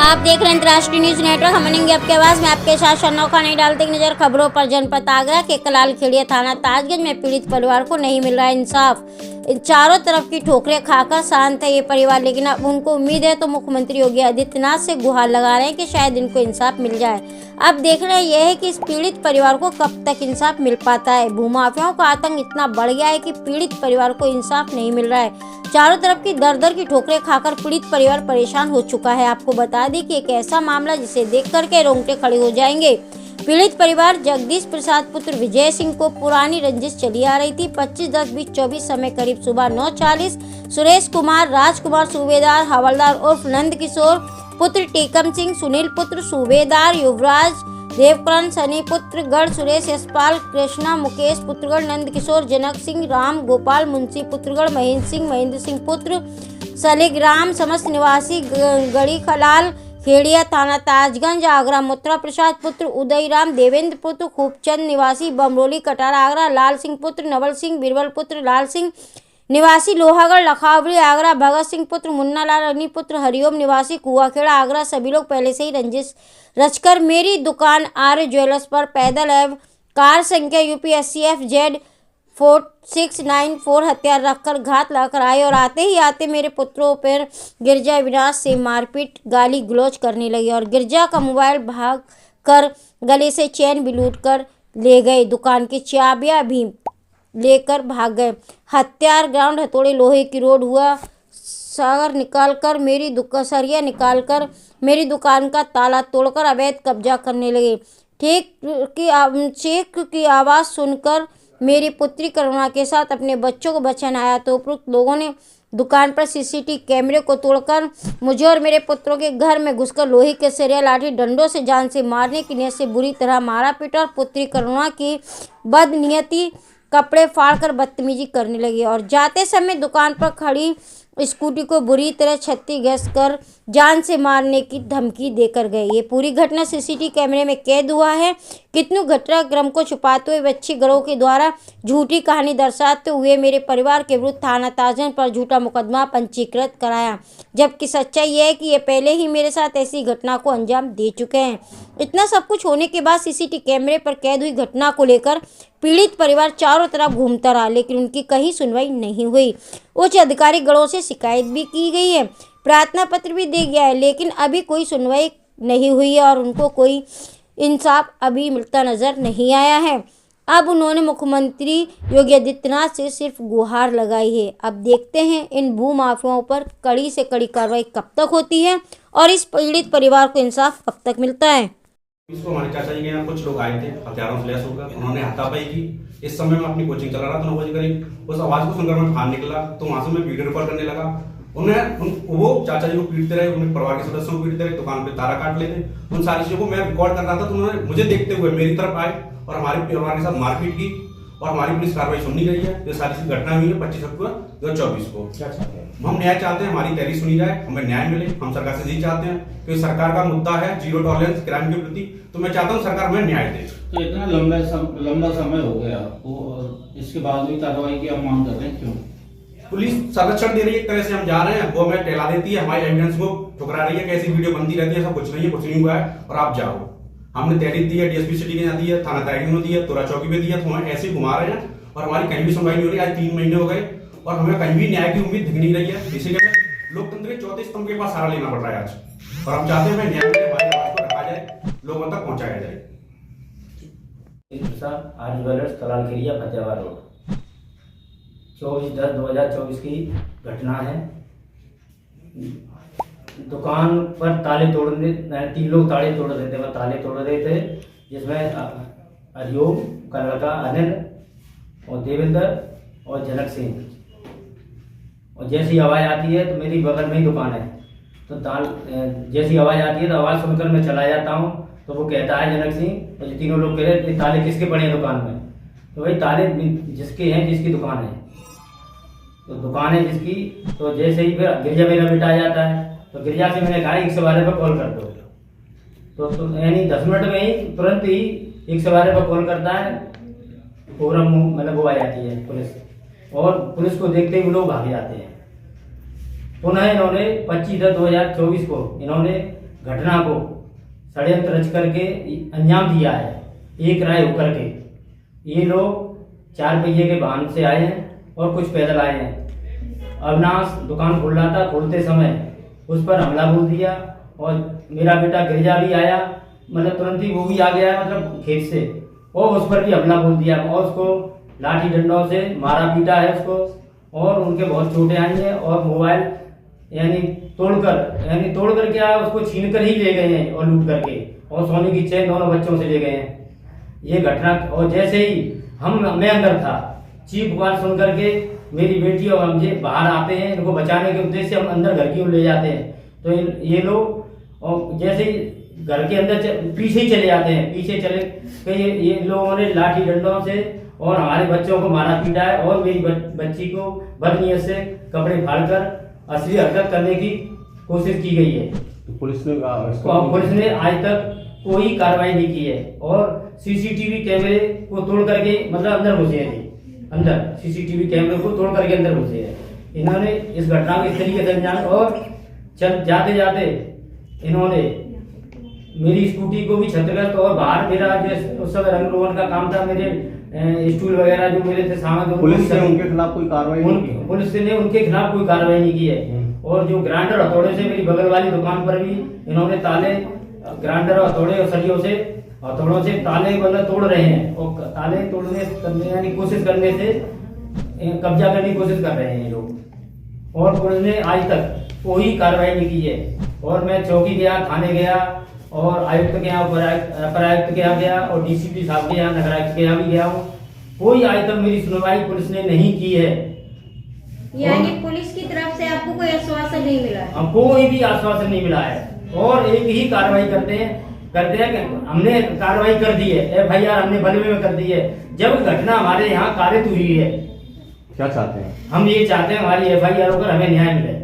आप देख रहे हैं अंतर्राष्ट्रीय न्यूज नेटवर्क। हम बनेंगे आपके आवाज में आपके साथ शनौखा नहीं डालते नजर खबरों पर। जनपद आगरा के कलाल खेड़िया थाना ताजगंज में पीड़ित परिवार को नहीं मिल रहा है इंसाफ। चारों तरफ की ठोकरें खाकर शांत है ये परिवार, लेकिन अब उनको उम्मीद है तो मुख्यमंत्री योगी आदित्यनाथ से गुहार लगा रहे हैं कि शायद इनको इंसाफ मिल जाए। अब देखना यह है कि इस पीड़ित परिवार को कब तक इंसाफ मिल पाता है। भूमाफियाओं का आतंक इतना बढ़ गया है कि पीड़ित परिवार को इंसाफ नहीं मिल रहा है। चारों तरफ की दर दर की ठोकरें खाकर पीड़ित परिवार परेशान हो चुका है। आपको बता दें कि एक ऐसा मामला जिसे देख करके रोंगटे खड़े हो जाएंगे। पीड़ित परिवार जगदीश प्रसाद पुत्र विजय सिंह को पुरानी रंजिश चली आ रही थी। 25/10/2024 समय करीब सुबह 9:40 सुरेश कुमार, राजकुमार सूबेदार, हवलदार उर्फ नंद किशोर पुत्र टेकम सिंह, सुनील पुत्र सूबेदार, युवराज, देवकरण सनी पुत्र गढ़, सुरेश यशपाल, कृष्णा मुकेश पुत्रगढ़, नंद किशोर, जनक सिंह, राम गोपाल मुंशी पुत्रगढ़, महेंद्र सिंह पुत्र सलिग्राम, समस्त निवासी गढ़ी खलाल खेड़िया थाना ताजगंज आगरा, मुत्रा प्रसाद पुत्र उदय राम, देवेंद्र पुत्र खूबचंद निवासी बमरोली कटारा आगरा, लाल सिंह पुत्र नवल सिंह, बीरबल पुत्र लाल सिंह निवासी लोहागढ़ लखावड़ी आगरा, भगत सिंह पुत्र मुन्ना लाल अग्नि पुत्र हरिओम निवासी कुआखेड़ा आगरा। सभी लोग पहले से ही रंजिश रचकर मेरी दुकान आर्य ज्वेलर्स पर पैदल एवं कार संख्या UP80FZ 4694 हथियार रखकर घात लाकर आए और आते ही आते मेरे पुत्रों पर गिरजा विनाश से मारपीट गाली गलौज करने लगे और गिरजा का मोबाइल भाग कर गले से चैन भी लूट कर ले गए। दुकान की चाबियां भी लेकर भाग गए। हथियार ग्राउंड हथौड़े लोहे की रोड हुआ सागर निकालकर सरिया निकालकर मेरी दुकान का ताला तोड़कर अवैध कब्जा करने लगे। चेक की आवाज़ सुनकर मेरी पुत्री करुणा के साथ अपने बच्चों को बचाने आया तो उपरोक्त लोगों ने दुकान पर CCTV कैमरे को तोड़कर मुझे और मेरे पुत्रों के घर में घुसकर लोहे के सरिया लाठी डंडों से जान से मारने की नीयत से बुरी तरह मारा पीटा और पुत्री करुणा की बदनीयती कपड़े फाड़कर बदतमीजी करने लगे और जाते समय दुकान पर खड़ी स्कूटी को बुरी तरह छत्ती घस कर जान से मारने की धमकी देकर गए। ये पूरी घटना CCTV कैमरे में कैद हुआ है। कितनी घटनाक्रम को छुपाते हुए बच्ची गिरोह के द्वारा झूठी कहानी दर्शाते हुए मेरे परिवार के विरुद्ध थाना ताजगंज पर झूठा मुकदमा पंजीकृत कराया, जबकि सच्चाई यह है कि ये पहले ही मेरे साथ ऐसी घटना को अंजाम दे चुके हैं। इतना सब कुछ होने के बाद CCTV कैमरे पर कैद हुई घटना को लेकर पीड़ित परिवार चारों तरफ घूमता रहा, लेकिन उनकी कहीं सुनवाई नहीं हुई। उच्च अधिकारी गणों से शिकायत भी की गई है, प्रार्थना पत्र भी दे गया है, लेकिन अभी कोई सुनवाई नहीं हुई है और उनको कोई इंसाफ अभी मिलता नजर नहीं आया है। अब उन्होंने मुख्यमंत्री योगी आदित्यनाथ से सिर्फ गुहार लगाई है। अब देखते हैं इन भूमाफियाओं पर कड़ी से कड़ी कार्रवाई कब तक होती है और इस पीड़ित परिवार को इंसाफ कब तक मिलता है। इसको हमारे चाचा जी के यहाँ कुछ लोग आए थे हथियारों से लैस होकर, उन्होंने हाथापाई की। इस समय मैं अपनी कोचिंग चला रहा था 9 बजे करीब। उस आवाज को सुनकर मैं बाहर निकला तो वहां से मैं वीडियो रिकॉर्ड करने लगा। वो चाचा जी को पीटते रहे, उन्हें परिवार के सदस्यों को पीटते रहे, दुकान पे ताला काट लेते। उन सारी चीजों को मैं रिकॉर्ड कर रहा था तो उन्होंने मुझे देखते हुए मेरी तरफ आए और हमारे परिवार के साथ मारपीट की और हमारी पुलिस कार्रवाई सुननी गई है। ये सारी घटना हुई है 25 अक्टूबर 2024 को। क्या चाहते हैं हम? न्याय चाहते हैं, हमारी तहरीर सुनी जाए, हमें न्याय मिले। हम सरकार से यही चाहते हैं कि सरकार का मुद्दा है जीरो टॉलरेंस क्राइम के प्रति, तो मैं चाहता हूँ सरकार हमें न्याय दे। तो इतना लंबा समय हो गया और इसके बाद भी कार्रवाई की आप मांग कर रहे हैं, क्यों? पुलिस संरक्षण दे रही है, एक तरह से हम जा रहे हैं, वो हमें टहला देती है, हमारी एविडेंस को ठुकरा रही है, कैसी वीडियो बनती रहती है, सब कुछ नहीं हुआ है और आप जाओ। हमने तहरीर दी है, DSP सिटी के यहाँ दी है, थाना ताजगंज में दी है, तोरा चौकी पे दी है, तो हमें ऐसे ही घुमा रहे हैं और हमारी कहीं भी सुनवाई नहीं हो रही। आज 3 महीने हो गए और हमें कहीं भी न्याय की उम्मीद दिख नहीं रही है। इसीलिए लोकतंत्र के चौथे स्तंभ के पास सहारा लेना पड़ रहा है आज और हम चाहते हैं न्याय मिले, हमारी आवाज को रखा जाए, लोगों तक पहुंचाया जाए। आर्य ज्वेलर्स कलाल खेड़िया फतेहाबाद रोड 24/10/2024 की घटना है। दुकान पर ताले तोड़ने 3 लोग ताले तोड़ रहे थे, जिसमें हरिओम का लड़का अनिल और देवेंद्र और जनक सिंह। और जैसी आवाज़ आती है तो मेरी बगल में ही दुकान है, तो जैसी आवाज़ आती है तो आवाज़ सुनकर मैं चला जाता हूँ। तो वो कहता है जनक सिंह, तो ये तीनों लोग कह रहे हैं ताले किसके पड़े हैं दुकान में? तो भाई ताले जिसके हैं, जिसकी दुकान है, तो दुकान है जिसकी। तो जैसे ही फिर गिरजा मेरा बेटा आ जाता है तो गिरजा से मैंने कहा 112 पर कॉल कर दो। तो यानी 10 मिनट में ही तुरंत ही 112 पर कॉल करता है, फोरम मतलब वो आ जाती है पुलिस और पुलिस को देखते ही वो लोग भाग जाते हैं। पुनः इन्होंने 25/10/2024 को इन्होंने घटना को षड्यंत्र रच करके अंजाम दिया है, एक राय होकर के। ये लोग 4 पहिए के वाहन से आए हैं और कुछ पैदल आए हैं। अविनाश दुकान खोल रहा था, खोलते समय उस पर हमला बोल दिया और मेरा बेटा गिरजा भी आया, मतलब तुरंत ही वो भी आ गया, मतलब खेत से, और उस पर भी हमला बोल दिया और उसको लाठी डंडों से मारा पीटा है उसको, और उनके बहुत चोटें आई हैं और मोबाइल यानी तोड़कर क्या उसको छीन कर ही ले गए हैं और लूट करके, और सोने की चेन दोनों बच्चों से ले गए हैं। ये घटना, और जैसे ही मैं अंदर था, चीख पुकार सुन करके मेरी बेटी और हम बाहर आते हैं, इनको बचाने के उद्देश्य से हम अंदर घर की ओर ले जाते हैं, तो ये लोग और जैसे ही घर के अंदर पीछे ही चले जाते हैं, पीछे चले तो ये लोगों ने लाठी डंडों से और हमारे बच्चों को मारा पीटा है और मेरी बच्ची को बदनीयत से कपड़े फाड़कर असली हरकत करने की कोशिश की गई है। तो पुलिस ने आज तक कोई कार्रवाई नहीं की है और सीसीटीवी कैमरे को तोड़ करके मतलब अंदर घुसे हैं, अंदर सीसीटीवी कैमरे को तोड़ करके अंदर घुसे हैं। इन्होंने इस घटना को इस तरीके से अंजाम, और जाते जाते इन्होंने मेरी स्कूटी को भी क्षतिग्रस्त, और बाहर मेरा जो उस समय रंग रोगन का काम था, मेरे स्टूल वगैरह जो मेरे थे सामान, पुलिस ने उनके खिलाफ कोई कार्रवाई नहीं की? पुलिस ने उनके खिलाफ कोई कार्रवाई नहीं की है। और जो ग्राइंडर हथौड़े से मेरी बगल वाली दुकान पर भी इन्होंने ताले, ग्राइंडर हथौड़े और सरियों से हथौड़ों से ताले मतलब तोड़ रहे हैं, और ताले करने यानी कोशिश करने से कब्जा करने की कोशिश कर रहे हैं ये लोग, और पुलिस ने आज तक कोई कार्रवाई नहीं की है। और मैं चौकी गया, थाने गया, और आयुक्त के यहाँ, अपर आयुक्त के यहाँ गया, और डीसीपी साहब के यहाँ, नगर आयुक्त के यहाँ भी गया हूँ, कोई आज तक मेरी सुनवाई पुलिस ने नहीं की है। यानी पुलिस की तरफ से आपको कोई आश्वासन नहीं मिला है? कोई भी आश्वासन नहीं मिला है, और एक ही कार्रवाई करते हैं कि हमने कार्रवाई कर दी है, FIR हमने बलवे में कर दी है, जब घटना हमारे यहाँ कारित हुई है। क्या चाहते हैं? हम ये चाहते हैं हमारी FIR होकर हमें न्याय मिले।